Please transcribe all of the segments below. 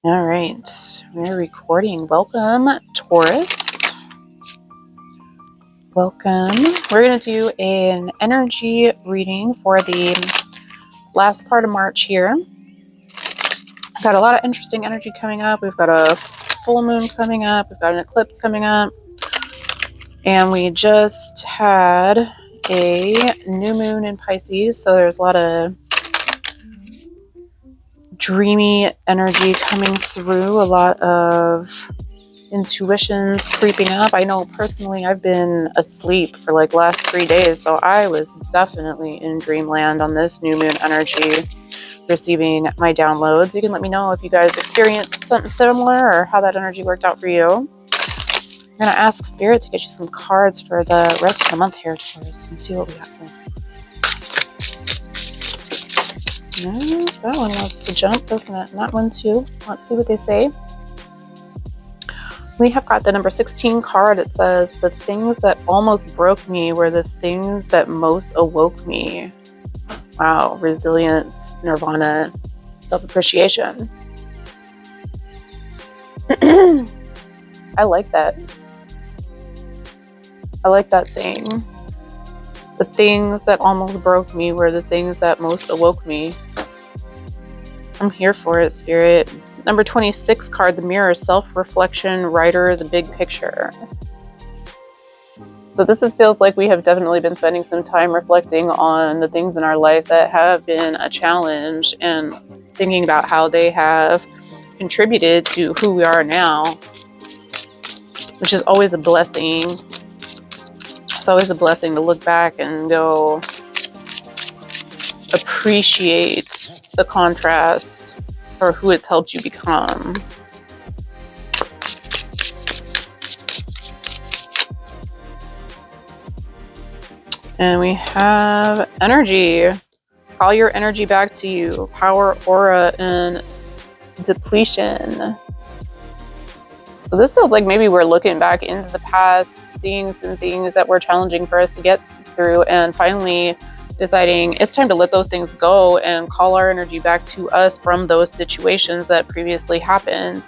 All right, we're recording. Welcome, Taurus. Welcome. We're going to do an energy reading for the last part of March here. We've got a lot of interesting energy coming up. We've got a full moon coming up. We've got an eclipse coming up. And we just had a new moon in Pisces. So there's a lot of dreamy energy coming through, a lot of intuitions creeping up. I know personally I've been asleep for like last 3 days, so I was definitely in dreamland on this new moon energy, receiving my downloads. You can let me know if you guys experienced something similar or how that energy worked out for you. I'm gonna ask Spirit to get you some cards for the rest of the month here, Taurus, and see what we got here. That one wants to jump, doesn't it? And that one too. Let's see what they say. We have got the number 16 card. It says, the things that almost broke me were the things that most awoke me. Wow, resilience, nirvana, self-appreciation. I like that. I like that saying. The things that almost broke me were the things that most awoke me. I'm here for it, Spirit. Number 26 card, the mirror, self-reflection, writer, the big picture. So this feels like we have definitely been spending some time reflecting on the things in our life that have been a challenge and thinking about how they have contributed to who we are now, which is always a blessing. It's always a blessing to look back and go appreciate the contrast for who it's helped you become. And we have energy. Call your energy back to you. Power, aura, and depletion. So this feels like maybe we're looking back into the past, seeing some things that were challenging for us to get through, and finally deciding it's time to let those things go and call our energy back to us from those situations that previously happened.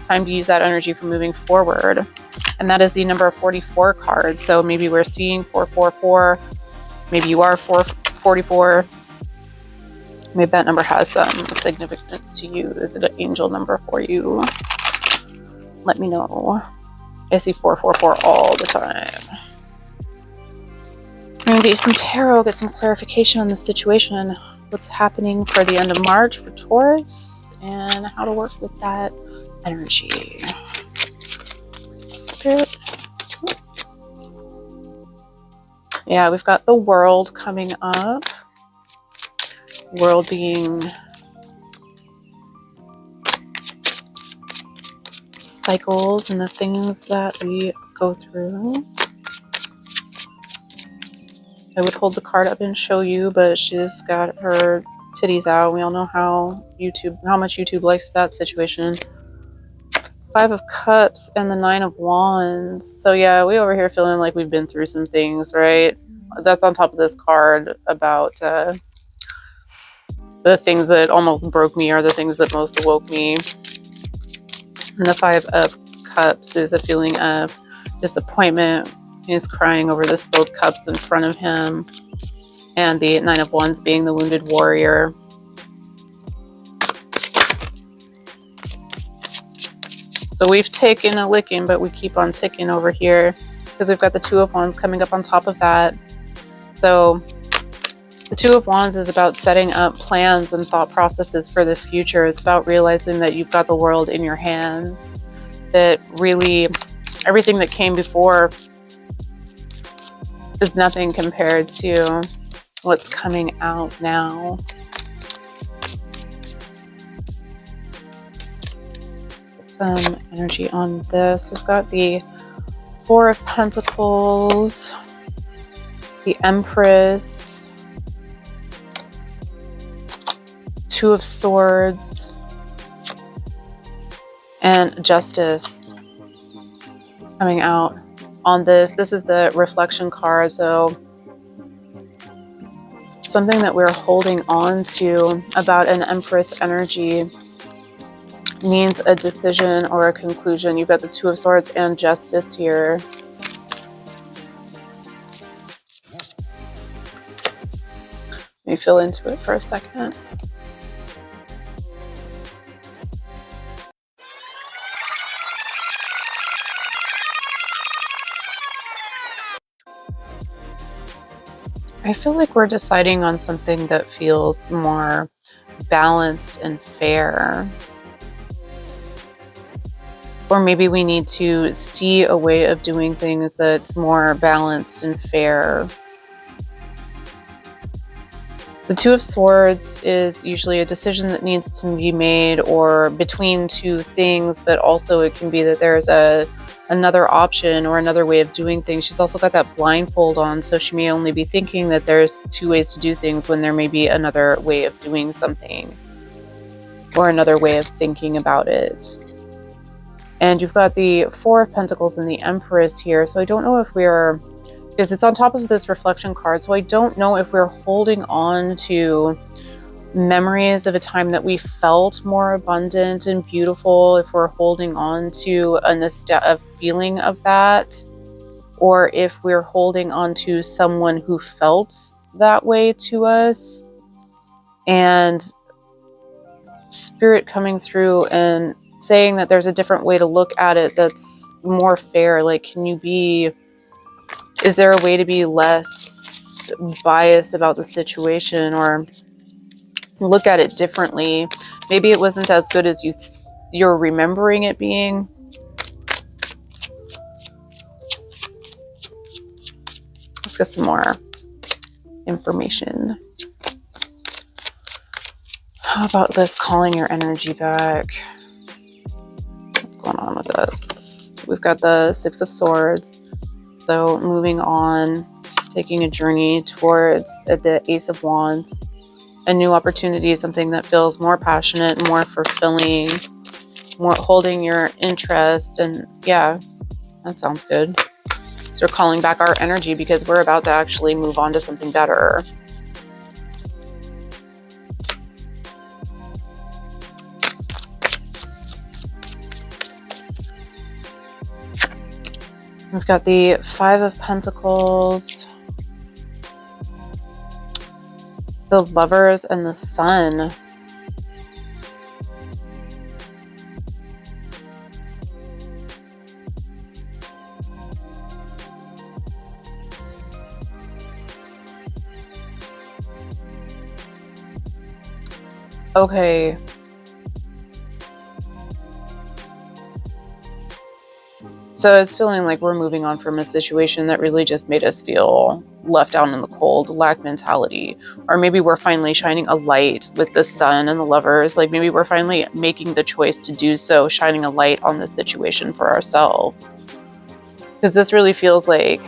Time to use that energy for moving forward. And that is the number 44 card. So maybe we're seeing 444. Maybe you are 444. Maybe that number has some significance to you. Is it an angel number for you? Let me know. I see 444 all the time. I'm going to get some tarot, get some clarification on the situation, what's happening for the end of March for Taurus, and how to work with that energy. Spirit. Yeah, we've got the world coming up. World being cycles and the things that we go through. I would hold the card up and show you, but she's got her titties out. We all know how much YouTube likes that situation. 5 of Cups and the 9 of Wands. So yeah, we over here feeling like we've been through some things, right? That's on top of this card about the things that almost broke me are the things that most awoke me. And the 5 of Cups is a feeling of disappointment. He's crying over the spilled cups in front of him. And the 9 of Wands being the wounded warrior. So we've taken a licking, but we keep on ticking over here because we've got the 2 of Wands coming up on top of that. So the 2 of Wands is about setting up plans and thought processes for the future. It's about realizing that you've got the world in your hands, that really everything that came before is nothing compared to what's coming out now. Some energy on this. We've got the 4 of Pentacles, the Empress, 2 of Swords, and Justice coming out on this. This is the reflection card, so something that we're holding on to about an Empress energy means a decision or a conclusion. You've got the Two of Swords and Justice here. Let me feel into it for a second. I feel like we're deciding on something that feels more balanced and fair. Or maybe we need to see a way of doing things that's more balanced and fair. The Two of Swords is usually a decision that needs to be made or between two things, but also it can be that there's another option or another way of doing things. She's also got that blindfold on, so she may only be thinking that there's two ways to do things when there may be another way of doing something or another way of thinking about it. And you've got the Four of Pentacles and the Empress here, so I don't know if we're, because it's on top of this reflection card, so I don't know if we're holding on to memories of a time that we felt more abundant and beautiful, if we're holding on to a feeling of that, or if we're holding on to someone who felt that way to us, and Spirit coming through and saying that there's a different way to look at it that's more fair. Like, is there a way to be less biased about the situation or look at it differently? Maybe it wasn't as good as you're remembering it being. Let's get some more information. How about this, calling your energy back? What's going on with this? We've got the Six of Swords. So moving on, taking a journey towards the Ace of Wands. A new opportunity, something that feels more passionate, more fulfilling, more holding your interest. And yeah, that sounds good. So we're calling back our energy because we're about to actually move on to something better. We've got the Five of Pentacles, the Lovers, and the Sun. Okay. So it's feeling like we're moving on from a situation that really just made us feel left out in the cold, lack mentality. Or maybe we're finally shining a light with the Sun and the Lovers. Like maybe we're finally making the choice to do so, shining a light on the situation for ourselves. Because this really feels like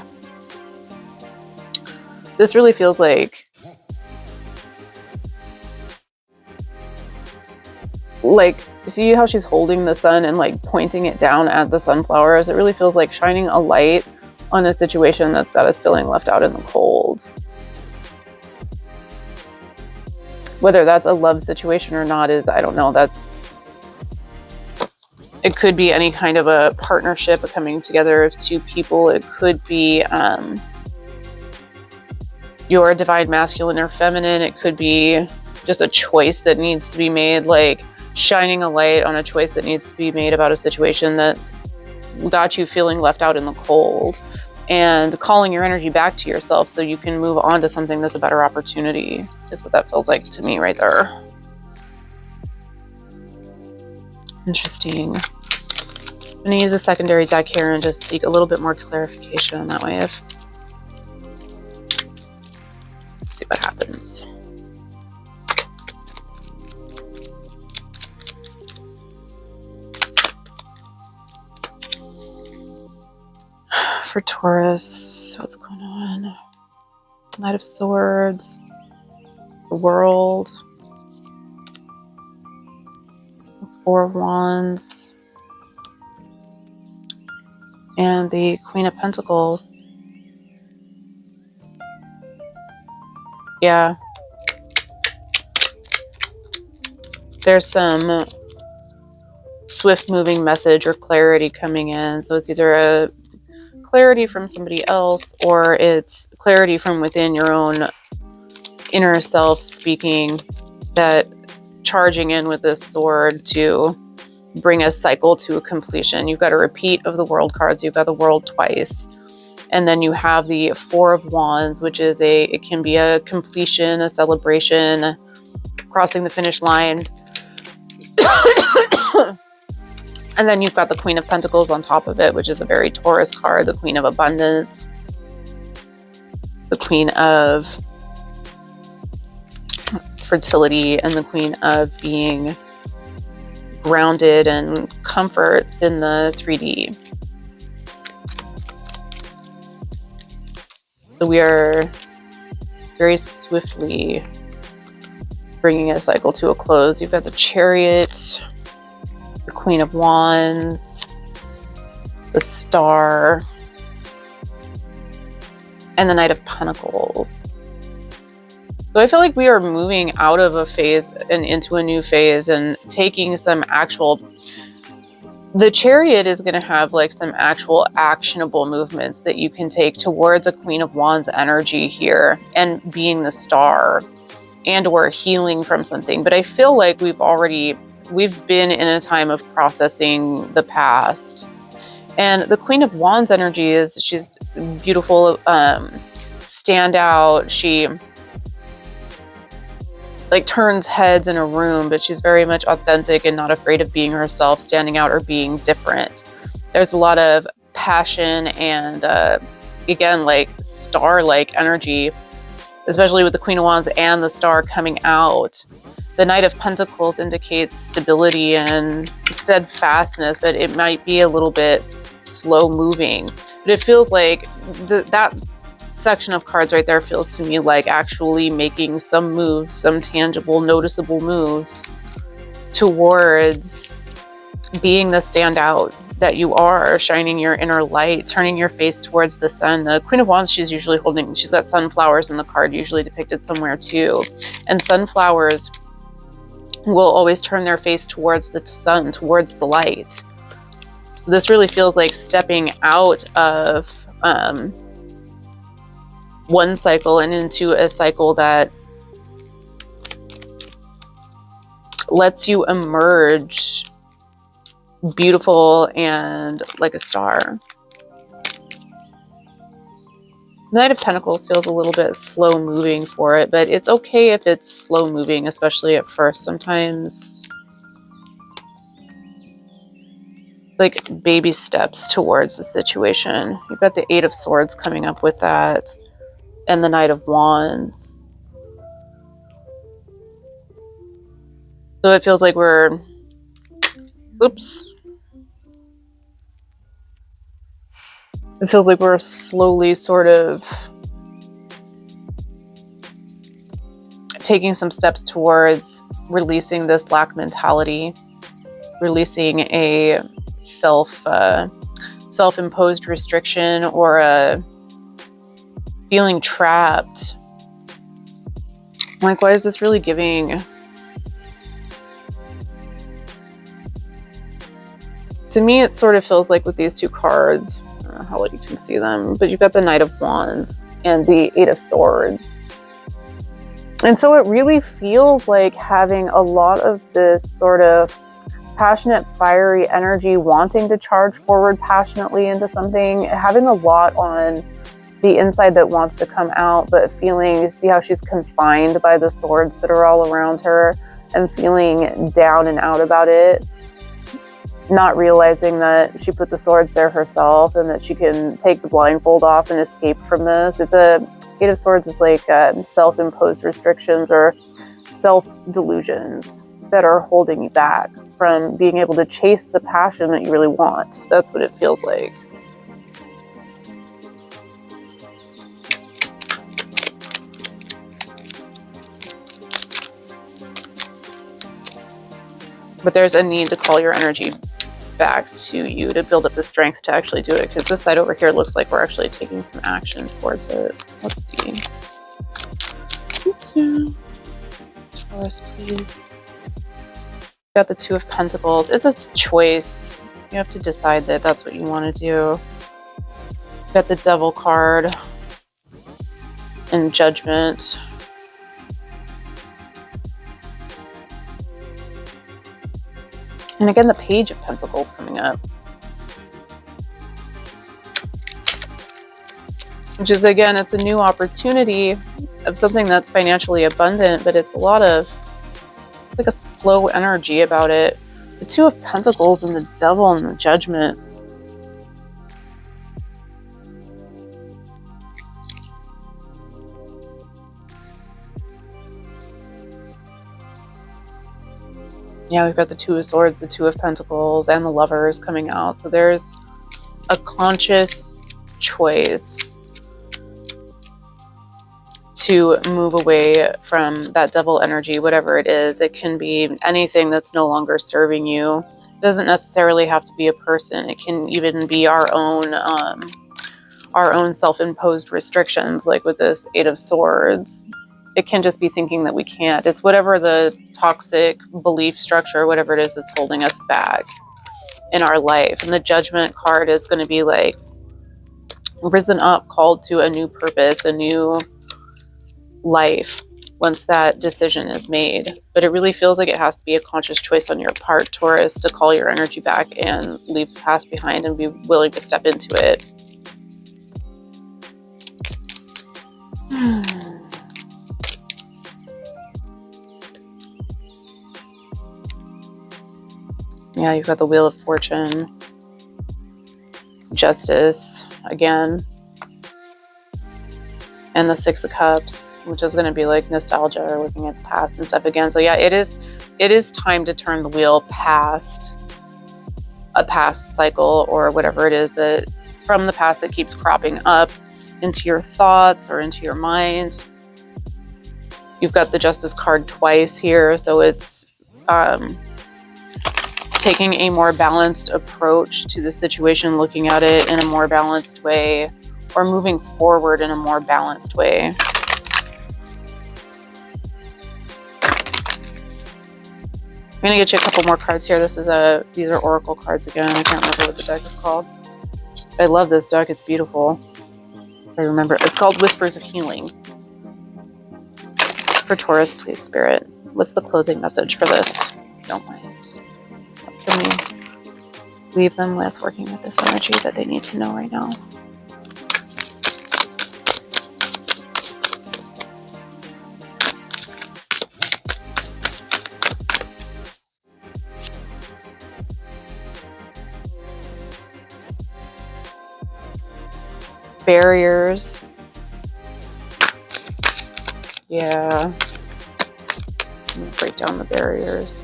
see how she's holding the sun and like pointing it down at the sunflowers? It really feels like shining a light on a situation that's got us feeling left out in the cold. Whether that's a love situation or not is, I don't know. It could be any kind of a partnership, a coming together of two people. It could be your divine masculine or feminine. It could be just a choice that needs to be made, like shining a light on a choice that needs to be made about a situation that's got you feeling left out in the cold, and calling your energy back to yourself so you can move on to something that's a better opportunity is what that feels like to me right there. Interesting. I'm going to use a secondary deck here and just seek a little bit more clarification on that way. Let's see what happens. For Taurus, what's going on? Knight of Swords, the World, Four of Wands, and the Queen of Pentacles. Yeah. There's some swift moving message or clarity coming in. So it's either a clarity from somebody else or it's clarity from within your own inner self speaking, that charging in with this sword to bring a cycle to a completion. You've got a repeat of the world cards. You've got the world twice. And then you have the Four of Wands, which is it can be a completion, a celebration, crossing the finish line. And then you've got the Queen of Pentacles on top of it, which is a very Taurus card, the Queen of Abundance, the Queen of Fertility, and the Queen of being grounded and comforts in the 3D. So we are very swiftly bringing a cycle to a close. You've got the Chariot, the Queen of Wands, the Star, and the Knight of Pentacles. So I feel like we are moving out of a phase and into a new phase and taking some actual... The Chariot is going to have like some actual actionable movements that you can take towards a Queen of Wands energy here and being the Star and or healing from something. But I feel like we've been in a time of processing the past. And the Queen of Wands energy she's beautiful, standout. She like turns heads in a room, but she's very much authentic and not afraid of being herself, standing out or being different. There's a lot of passion and again, like star-like energy, especially with the Queen of Wands and the Star coming out. The Knight of Pentacles indicates stability and steadfastness, but it might be a little bit slow moving. But it feels like that section of cards right there feels to me like actually making some moves, some tangible, noticeable moves towards being the standout that you are, shining your inner light, turning your face towards the sun. The Queen of Wands, she's got sunflowers in the card, usually depicted somewhere too. And sunflowers will always turn their face towards the sun, towards the light. So this really feels like stepping out of one cycle and into a cycle that lets you emerge beautiful and like a star. Knight of Pentacles feels a little bit slow moving for it, but it's okay if it's slow moving, especially at first. Sometimes like baby steps towards the situation. You've got the Eight of Swords coming up with that, and the Knight of Wands. So it feels like we're, it feels like we're slowly sort of taking some steps towards releasing this lack mentality, releasing a self-imposed restriction or a feeling trapped. Like, why is this really giving? To me, it sort of feels like with these two cards, I don't know how well you can see them, but you've got the Knight of Wands and the Eight of Swords. And so it really feels like having a lot of this sort of passionate, fiery energy, wanting to charge forward passionately into something, having a lot on the inside that wants to come out, but feeling, see how she's confined by the swords that are all around her and feeling down and out about it, not realizing that she put the swords there herself and that she can take the blindfold off and escape from this. It's Eight of Swords is like self-imposed restrictions or self-delusions that are holding you back from being able to chase the passion that you really want. That's what it feels like. But there's a need to call your energy back to you to build up the strength to actually do it, because this side over here looks like we're actually taking some action towards it. Let's see. Taurus, please. Got the Two of Pentacles. It's a choice. You have to decide that that's what you want to do. Got the Devil card and Judgment. And again, the Page of Pentacles coming up. Which is, again, it's a new opportunity of something that's financially abundant, but it's a lot of, like a slow energy about it. The Two of Pentacles and the Devil and the Judgment. Yeah, we've got the Two of Swords, the Two of Pentacles, and the Lovers coming out. So there's a conscious choice to move away from that devil energy, whatever it is. It can be anything that's no longer serving you. It doesn't necessarily have to be a person. It can even be our own self-imposed restrictions, like with this Eight of Swords. It can just be thinking that we can't. It's whatever the toxic belief structure, whatever it is that's holding us back in our life. And the Judgment card is going to be like risen up, called to a new purpose, a new life once that decision is made. But it really feels like it has to be a conscious choice on your part, Taurus, to call your energy back and leave the past behind and be willing to step into it. Yeah, you've got the Wheel of Fortune, Justice again, and the Six of Cups, which is going to be like nostalgia or looking at the past and stuff again. So yeah, it is time to turn the wheel past a past cycle or whatever it is that from the past that keeps cropping up into your thoughts or into your mind. You've got the Justice card twice here, so it's taking a more balanced approach to the situation, looking at it in a more balanced way, or moving forward in a more balanced way. I'm gonna get you a couple more cards here. These are Oracle cards again. I can't remember what the deck is called. I love this deck. It's beautiful. I remember. It's called Whispers of Healing. For Taurus, please, Spirit. What's the closing message for this? If you don't mind. What can we leave them with working with this energy that they need to know right now? Barriers. Yeah. Let me break down the barriers.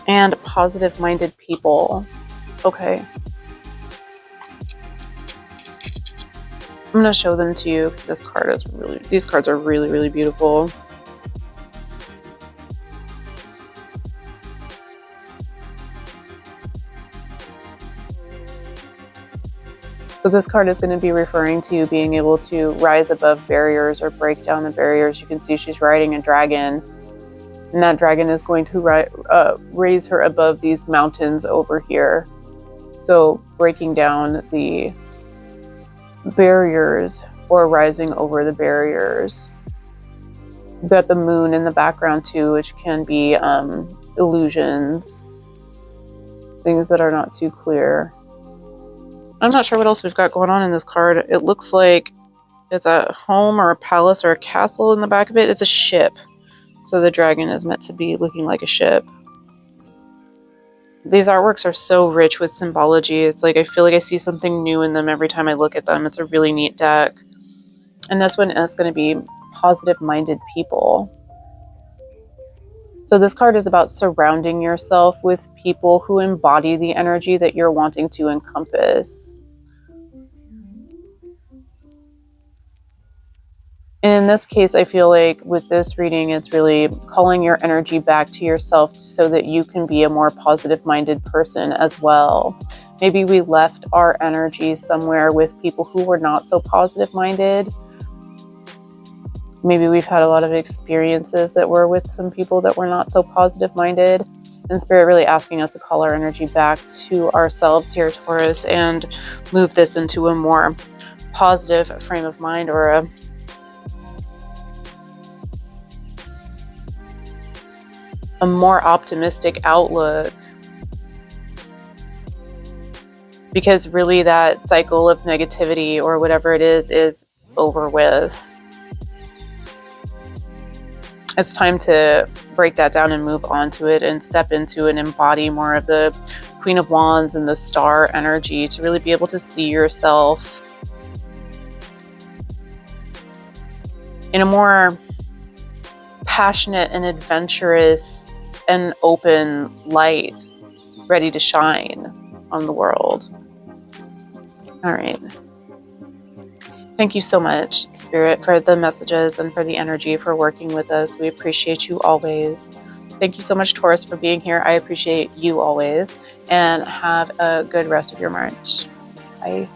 And positive-minded people. Okay. I'm going to show them to you because these cards are really, really beautiful. So this card is going to be referring to being able to rise above barriers or break down the barriers. You can see she's riding a dragon, and that dragon is going to raise her above these mountains over here. So breaking down the barriers or rising over the barriers. We've got the moon in the background too, which can be illusions, things that are not too clear. I'm not sure what else we've got going on in this card. It looks like it's a home or a palace or a castle in the back of it. It's a ship. So the dragon is meant to be looking like a ship. These artworks are so rich with symbology. It's like I feel like I see something new in them every time I look at them. It's a really neat deck. And this one is going to be positive-minded people. So this card is about surrounding yourself with people who embody the energy that you're wanting to encompass. In this case, I feel like with this reading, it's really calling your energy back to yourself so that you can be a more positive-minded person as well. Maybe we left our energy somewhere with people who were not so positive-minded. Maybe we've had a lot of experiences that were with some people that were not so positive minded, and Spirit really asking us to call our energy back to ourselves here, Taurus, and move this into a more positive frame of mind, or a more optimistic outlook. Because really that cycle of negativity or whatever it is over with. It's time to break that down and move on to it and step into and embody more of the Queen of Wands and the star energy to really be able to see yourself in a more passionate and adventurous and open light, ready to shine on the world. All right. Thank you so much, Spirit, for the messages and for the energy, for working with us. We appreciate you always. Thank you so much, Taurus, for being here. I appreciate you always. And have a good rest of your March. Bye.